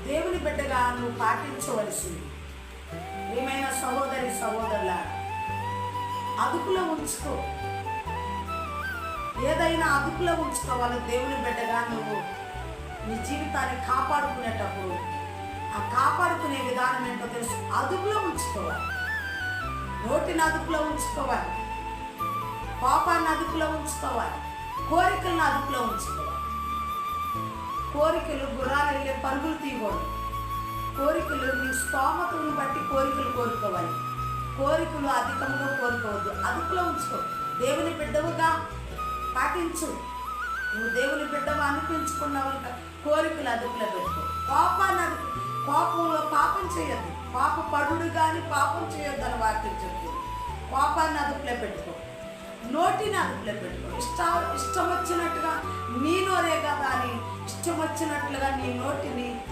దేవుని బిడ్డగా నువ్వు పాటించవలసింది. ఏమైనా సహోదరి సహోదరుల అదుపులో ఉంచుకో. ఏదైనా అదుపులో ఉంచుకోవాలి. దేవుని బిడ్డగా నువ్వు నీ జీవితాన్ని కాపాడుకునేటప్పుడు ఆ కాపాడుకునే విధానం ఏంటో తెలుసు. అదుపులో ఉంచుకోవాలి. నోటిని అదుపులో ఉంచుకోవాలి. పాపాన్ని అదుపులో ఉంచుకోవాలి. కోరికలను అదుపులో ఉంచుకోవాలి. కోరికలు గుర్రాలు వెళ్ళే పరుగులు తీయకూడదు. కోరికలు నీ స్తోమతను బట్టి కోరికలు కోరుకోవాలి. కోరికలు అధికంగా కోరుకోవద్దు. అదుపులో ఉంచుకో. దేవుని బిడ్డవుగా పాటించు. నువ్వు దేవుని బిడ్డవు అనిపించుకున్నావు. కోరికలు అదుపులో పెట్టుకో. కోపంలో పాపం చేయొద్దు. పాప పడుడు కానీ పాపం చేయొద్దు అని వాక్యం చెప్తుంది. కోపాన్ని అదుపులో పెట్టుకో. నోటిని అదుపులో పెట్టుకో. ఇష్టం వచ్చినట్టుగా నీ నోరే కదా అని ఇష్టం వచ్చినట్లుగా నీ నోటిని